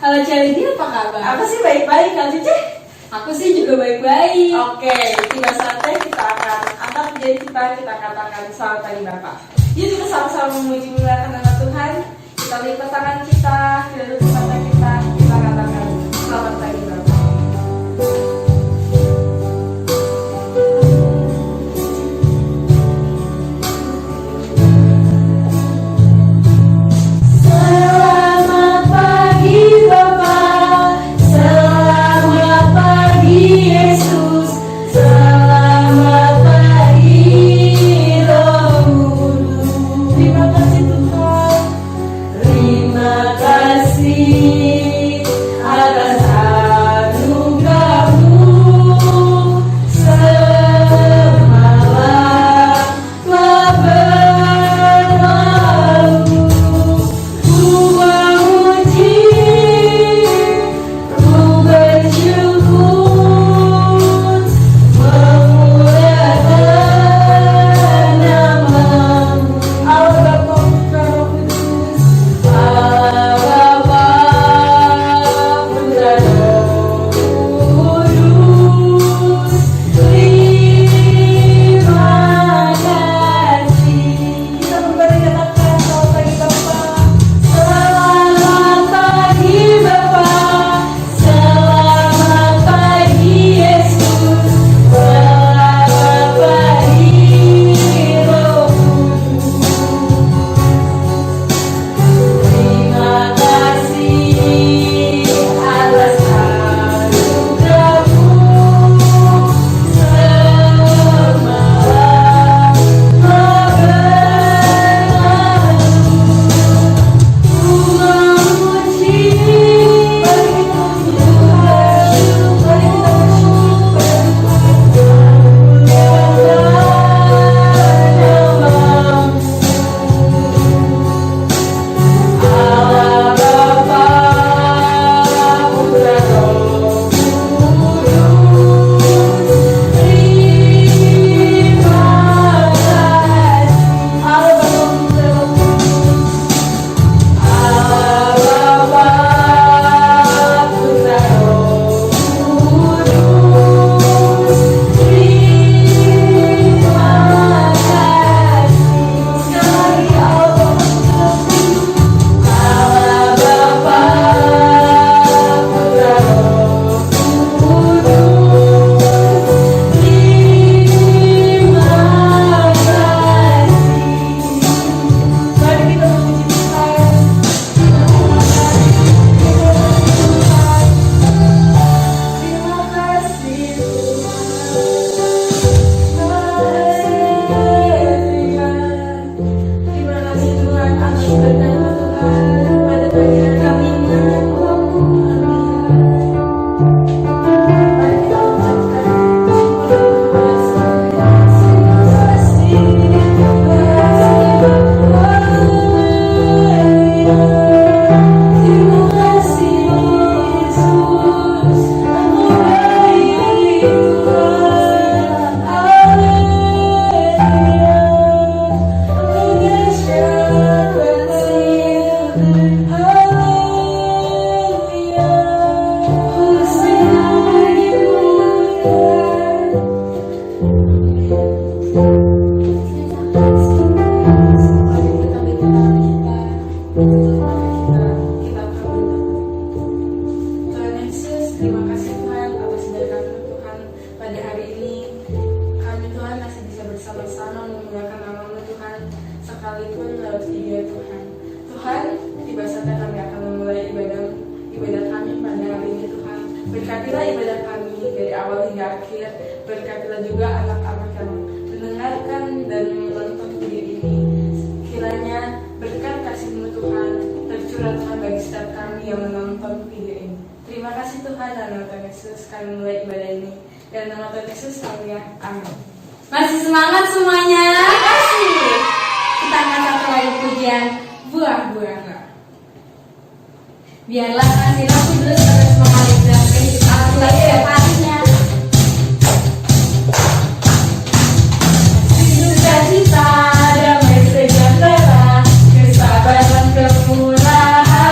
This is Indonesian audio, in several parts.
Kalau Cici apa kabar? Aku sih baik-baik, Kak Cici. Aku sih juga baik-baik. Oke, tiba saatnya kita akan angkat menjadi kita katakan selamat pagi Bapak. Yuk kita sama-sama memuji memuliakan nama Tuhan. Kita lipat tangan kita tutup mata kita katakan selamat pagi Bapak. Berkatilah ibadah kami dari awal hingga akhir. Berkatilah juga anak-anak yang mendengarkan dan menonton video ini. Kiranya berkat kasih-Mu Tuhan tercurah Tuhan bagi setiap kami yang menonton video ini. Terima kasih Tuhan, dalam nama Tuhan Yesus kami mulai ibadah ini. Dan nama Tuhan Yesus kami ya. Amin. Masih semangat semuanya? Terima kasih. Kita akan satu lagi pujian buah-buah. Biarlah kasih Roh Kudus terus mengalir dalam kehidupan kita setiap harinya. Sukacita, damai sejahtera, kesabaran, kemurahan,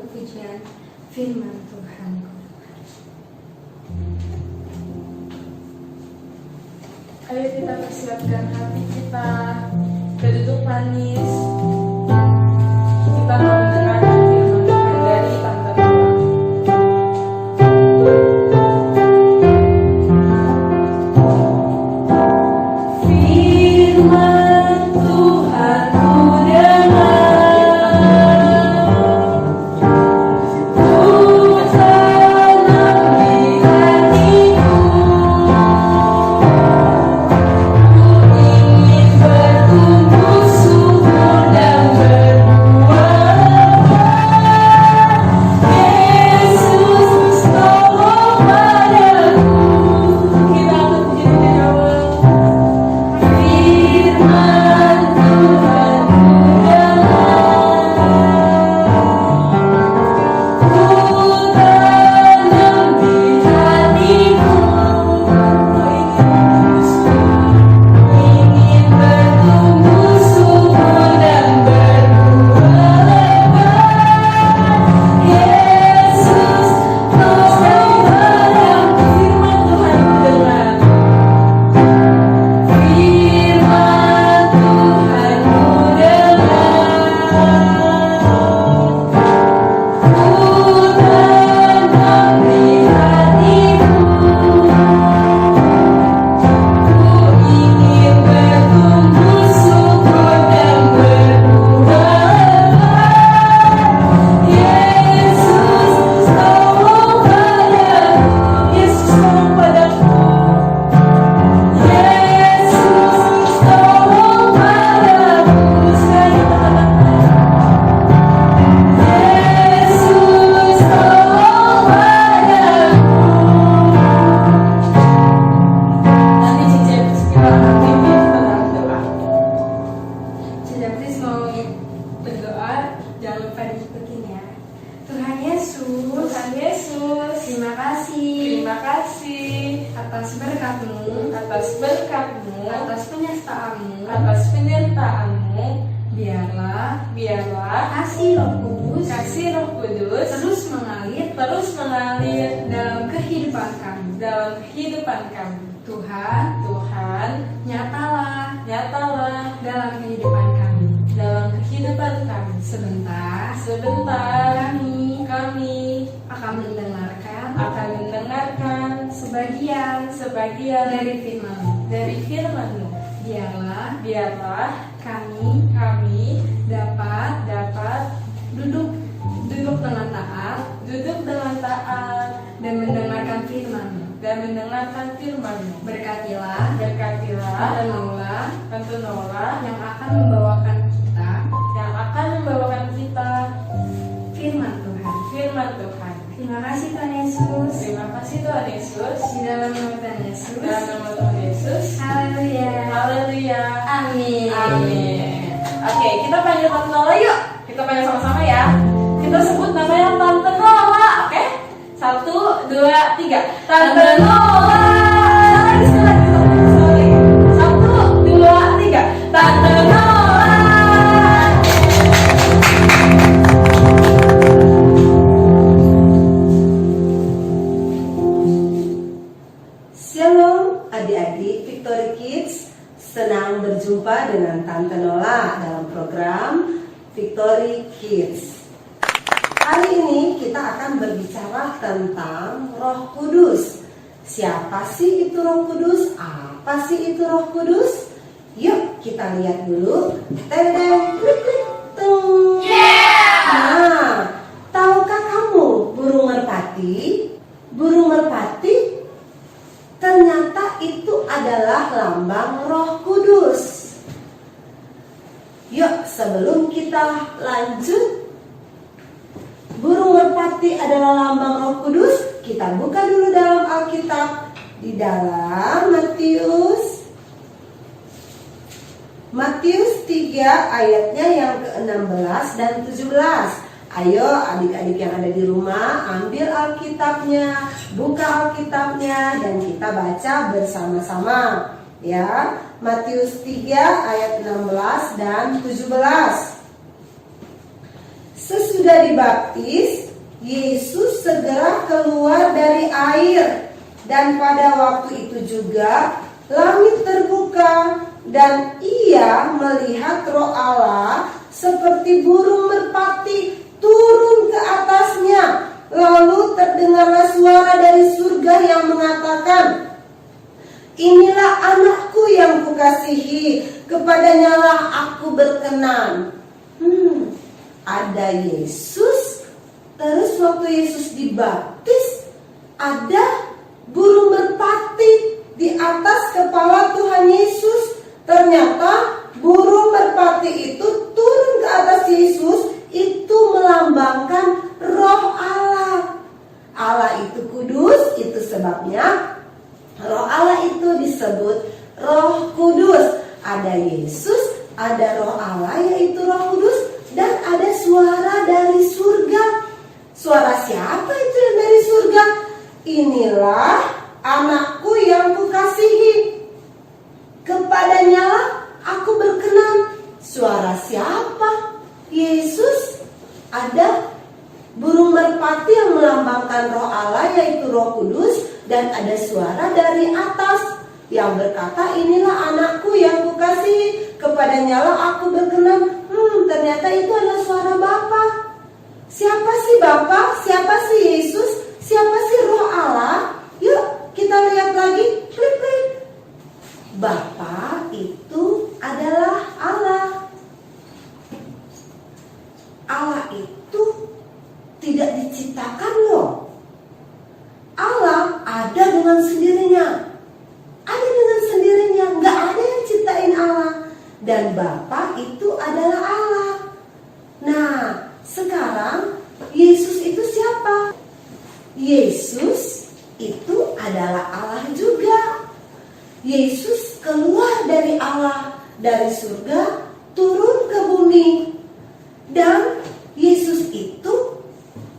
pujian firman Tuhan. Ayo kita persiapkan hati kita, duduk manis. Kita mau mendengarkan firman Tuhan dari Tante Nola. Firman Tuhan ku atas penyertaanmu, biarlah kasih Roh Kudus terus mengalir dalam kehidupan kami. Tuhan, nyatalah dalam kehidupan kami. Sebentar kami akan mendengarkan sebagian dari firman-Mu. Biarlah kami dapat duduk dengan taat dan mendengarkan firman-Mu. Berkatilah Tante Nola yang akan membawakan kita firman Tuhan. Terima kasih Tuhan Yesus. Di dalam nama Tuhan Yesus. Haleluya. Amin. Oke, kita panggil Tante Nola yuk. Kita panggil sama-sama ya. Kita sebut namanya Tante Nola. Oke? 1, 2, 3. Tante Nola. Sekali. 1, 2, 3. Tante Nola. Shalom adik-adik Victory Kids, senang berjumpa dengan Tante Nola dalam program Victory Kids. Hari ini kita akan berbicara tentang Roh Kudus. Siapa sih itu Roh Kudus? Apa sih itu Roh Kudus? Yuk kita lihat dulu. Tedeng, klik klik, tung. Nah, tahukah kamu burung merpati? Burung merpati ternyata itu adalah lambang Roh Kudus. Yuk, sebelum kita lanjut, burung merpati adalah lambang Roh Kudus. Kita buka dulu dalam Alkitab di dalam Matius 3 ayatnya yang ke-16 dan 17. Ayo adik-adik yang ada di rumah, ambil Alkitabnya, buka Alkitabnya, dan kita baca bersama-sama ya. Matius 3 ayat 16 dan 17. Sesudah dibaptis, Yesus segera keluar dari air. Dan pada waktu itu juga langit terbuka dan ia melihat Roh Allah seperti burung merpati turun ke atasnya. Lalu terdengarlah suara dari surga yang mengatakan, "Inilah anakku yang kukasihi, kepadanyalah aku berkenan." Ada Yesus, terus waktu Yesus dibaptis, ada burung merpati di atas kepala Tuhan Yesus. Ternyata burung merpati itu turun ke atas Yesus, itu melambangkan Roh Allah. Allah itu kudus, itu sebabnya Roh Allah itu disebut Roh Kudus. Ada Yesus, ada Roh Allah yaitu Roh Kudus, dan ada suara dari surga. Suara siapa itu yang dari surga? "Inilah anakku yang kukasihi, kepadanyalah aku berkenan." Suara siapa? Yesus. Ada burung merpati yang melambangkan Roh Allah yaitu Roh Kudus, dan ada suara dari atas yang berkata, "Inilah anakku yang kukasihi, kepadanyalah aku berkenan." Ternyata itu adalah suara Bapa. Siapa sih Bapa? Siapa sih Yesus? Siapa sih Roh Allah? Yuk kita lihat lagi. Klik. Bapa itu adalah Allah. Allah itu tidak diciptakan loh. Allah ada dengan sendirinya. Ada dengan sendirinya, nggak ada yang ciptain Allah. Dan Bapa itu adalah Allah. Nah, sekarang Yesus itu siapa? Yesus itu adalah Allah juga. Yesus keluar dari Allah, dari surga, turun ke bumi. Dan Yesus itu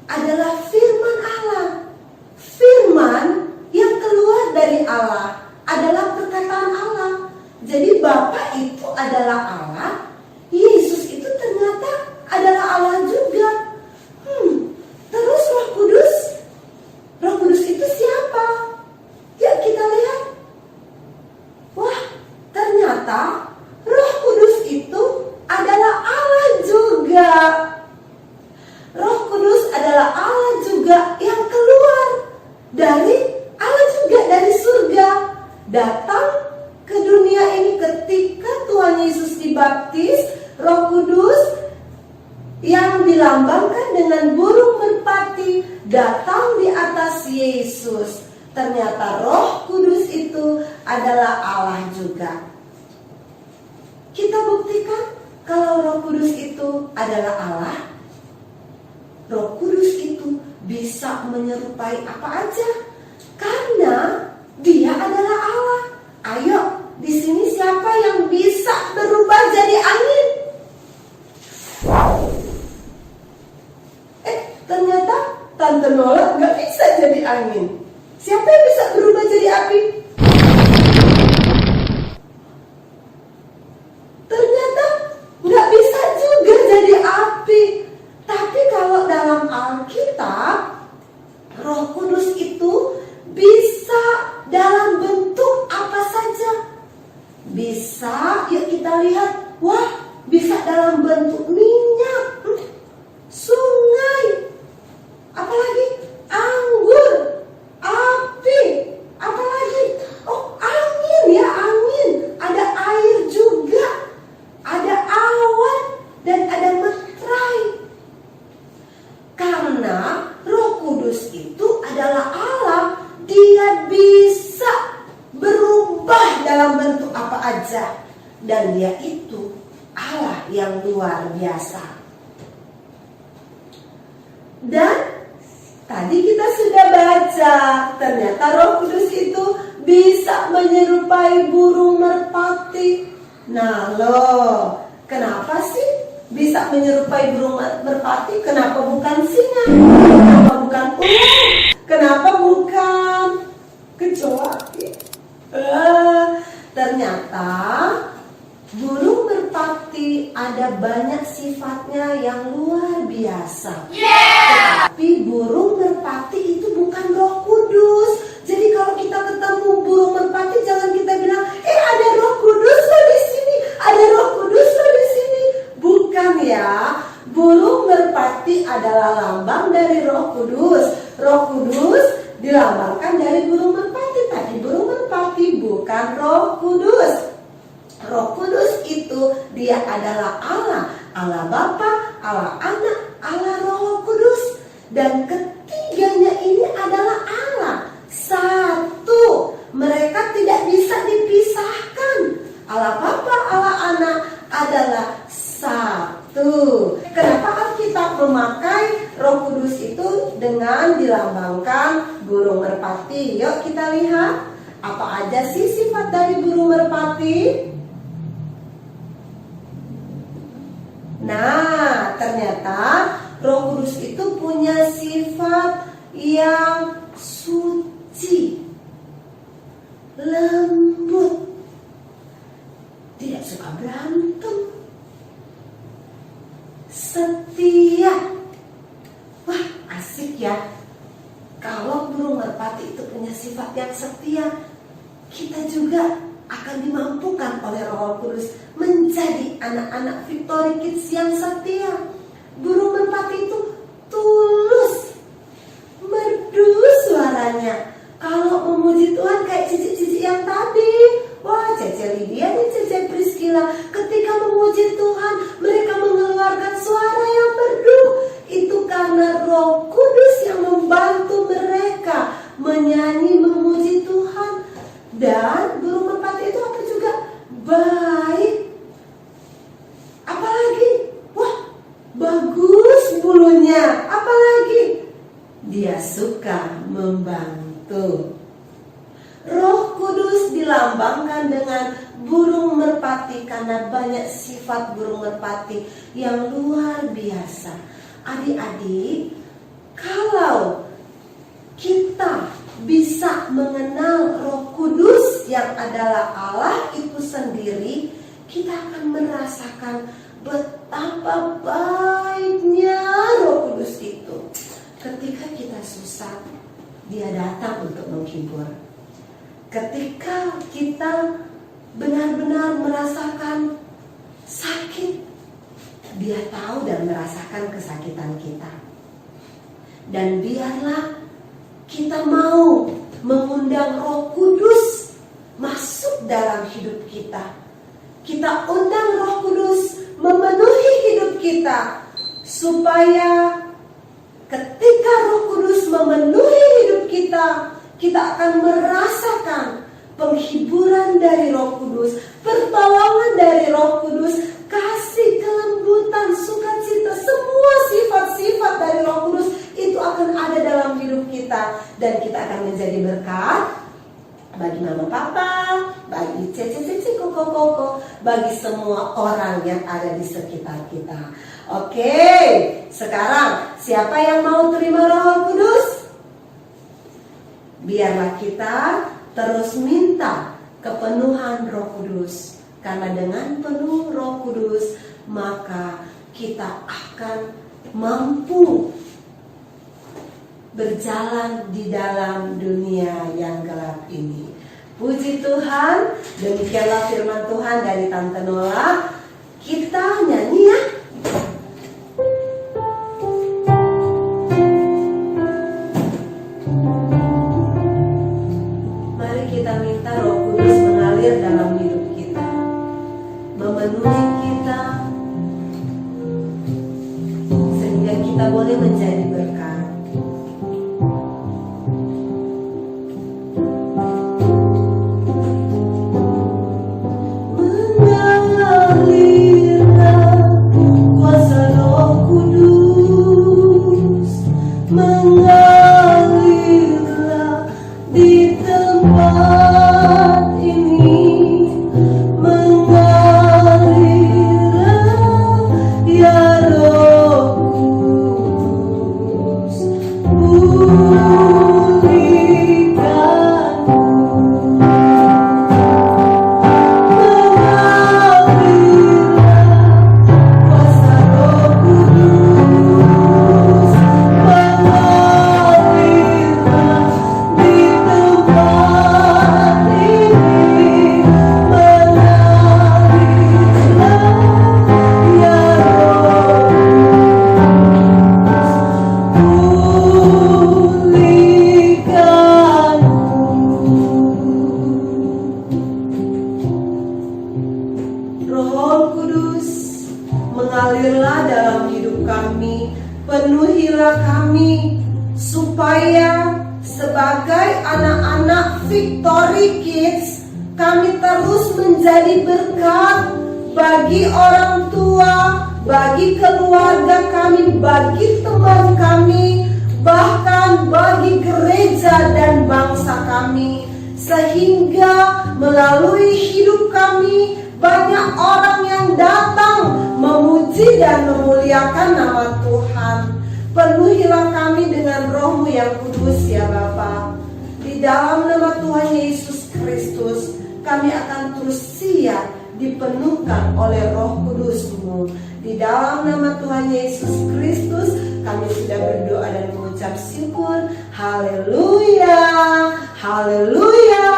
adalah firman Allah. Firman yang keluar dari Allah adalah perkataan Allah. Jadi Bapa itu adalah Allah, Yesus itu ternyata adalah Allah juga. Terus Roh Kudus. Roh Kudus itu siapa? Yuk kita lihat. Wah, ternyata Roh Kudus itu adalah Allah juga. Roh Kudus adalah Allah juga yang keluar dari Allah juga, dari surga, datang ke dunia ini ketika Tuhan Yesus dibaptis. Roh Kudus yang dilambangkan dengan burung merpati datang di atas Yesus. Ternyata Roh Kudus itu adalah Allah juga. Kita buktikan kalau Roh Kudus itu adalah Allah. Roh Kudus itu bisa menyerupai apa aja karena Dia adalah Allah. Ayo, di sini siapa yang bisa berubah jadi angin? Ternyata Tante Nola nggak bisa jadi angin. Siapa yang bisa berubah jadi api? Ternyata nggak bisa juga jadi api. Tapi kalau dalam Alkitab, Roh Kudus itu bisa dalam bentuk apa saja. Bisa, yuk kita lihat. Wah, bisa dalam bentuk minyak, sungai, apalagi anggur, api, apalagi angin ya, angin. Ada air juga, ada awan, dan ada meterai. Karena Roh Kudus itu adalah Allah, Dia bisa berubah dalam bentuk apa aja. Dan Dia itu Allah yang luar biasa. Dan tadi kita sudah baca, ternyata Roh Kudus itu bisa menyerupai burung merpati. Nah loh, kenapa sih bisa menyerupai burung merpati? Kenapa bukan singa? Kenapa bukan ular? Kenapa bukan kecoa? Ternyata burung merpati merpati ada banyak sifatnya yang luar biasa. Tapi burung merpati itu bukan Roh Kudus. Jadi kalau kita ketemu burung merpati, jangan kita bilang, ada Roh Kudus loh di sini, ada Roh Kudus loh di sini. Bukan ya. Burung merpati adalah lambang dari Roh Kudus. Roh Kudus dilambangkan dari burung merpati. Tapi burung merpati bukan Roh Kudus. Roh Kudus itu dia adalah Allah. Allah Bapa, Allah Anak, Allah Roh Kudus. Dan ketiganya ini adalah Allah. Satu. Mereka tidak bisa dipisahkan. Allah Bapa, Allah Anak adalah satu. Kenapa Alkitab memakai Roh Kudus itu dengan dilambangkan burung merpati? Yuk kita lihat. Apa aja sih sifat dari burung merpati? Nah, ternyata Roh Kudus itu punya sifat yang suci, lembut, tidak suka berantem, setia. Wah, asik ya. Kalau burung merpati itu punya sifat yang setia, kita juga akan dimampukan oleh Roh Kudus menjadi anak-anak Victory Kids yang setia. Burung merpati itu tulus, merdu suaranya. Kalau memuji Tuhan kayak cici-cici yang tadi, wah, Cece Lydia dan Cece Priscilla, ketika memuji Tuhan, mereka mengeluarkan suara yang merdu. Itu karena Roh Kudus yang membantu mereka menyanyi memuji Tuhan. Dan burung merpati itu apa juga? Baik. Apalagi? Wah, bagus bulunya. Apalagi? Dia suka membantu. Roh Kudus dilambangkan dengan burung merpati karena banyak sifat burung merpati yang luar biasa. Adik-adik, kalau kita bisa mengenal Roh Kudus yang adalah Allah itu sendiri, kita akan merasakan betapa baiknya Roh Kudus itu. Ketika kita susah, Dia datang untuk menghibur. Ketika kita benar-benar merasakan sakit, Dia tahu dan merasakan kesakitan kita. Dan biarlah kita mau mengundang Roh Kudus masuk dalam hidup kita. Kita undang Roh Kudus memenuhi hidup kita, supaya ketika Roh Kudus memenuhi hidup kita, kita akan merasakan penghiburan dari Roh Kudus, pertolongan dari Roh Kudus, kasih, kelembutan, sukacita, semua sifat-sifat dari Roh Kudus itu akan ada dalam hidup kita. Dan kita akan menjadi berkat bagi mama papa, bagi cece-cece, koko-koko, bagi semua orang yang ada di sekitar kita. Oke, sekarang siapa yang mau terima Roh Kudus? Biarlah kita terus minta kepenuhan Roh Kudus. Karena dengan penuh Roh Kudus, maka kita akan mampu berjalan di dalam dunia yang gelap ini. Puji Tuhan, demikianlah firman Tuhan dari Tante Nola. Kita nyanyi ya. Mari kita minta Roh Kudus mengalir dalam hidup kita, memenuhi kita, sehingga kita boleh menjadi berkat. Mengalirlah di tempat ini, mengalirlah ya Roh Kudus. mengalirlah dalam hidup kami, penuhilah kami, supaya sebagai anak-anak Victory Kids, kami terus menjadi berkat bagi orang tua, bagi keluarga kami, bagi teman kami, bahkan bagi gereja dan bangsa kami, sehingga melalui hidup kami banyak orang yang datang memuji dan memuliakan nama Tuhan. Penuhilah kami dengan Roh-Mu yang kudus ya Bapa. Di dalam nama Tuhan Yesus Kristus, kami akan terus siap dipenuhkan oleh Roh Kudus-Mu. Di dalam nama Tuhan Yesus Kristus, kami sudah berdoa dan mengucap syukur. Haleluya, haleluya,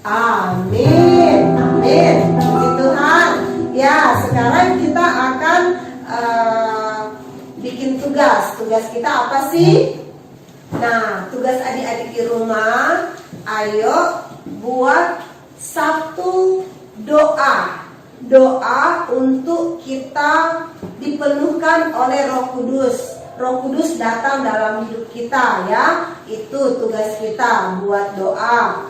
amin, amin. Puji Tuhan. Ya, sekarang kita akan bikin tugas. Tugas kita apa sih? Nah, tugas adik-adik di rumah, ayo buat satu doa untuk kita dipenuhkan oleh Roh Kudus. Roh Kudus datang dalam hidup kita ya. Itu tugas kita, buat doa.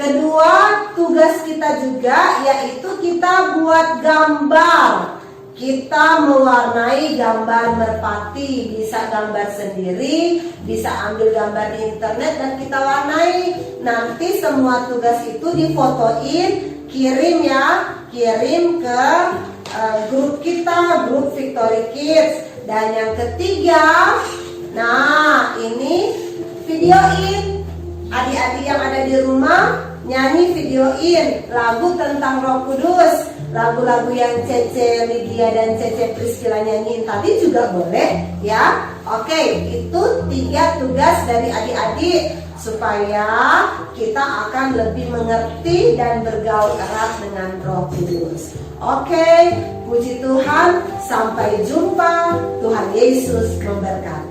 Kedua, tugas kita juga yaitu kita buat gambar. Kita mewarnai gambar merpati, bisa gambar sendiri, bisa ambil gambar di internet dan kita warnai. Nanti semua tugas itu difotoin, kirim ya, kirim ke grup kita, grup Victory Kids. Dan yang ketiga, nah ini videoin. Adik-adik yang ada di rumah nyanyi, videoin lagu tentang Roh Kudus. Lagu-lagu yang Cece Lydia dan Cece Priscilla nyanyiin tadi juga boleh ya. Oke, itu 3 tugas dari adik-adik supaya kita akan lebih mengerti dan bergaul erat dengan Roh Kudus. Oke, puji Tuhan, sampai jumpa. Tuhan Yesus memberkati.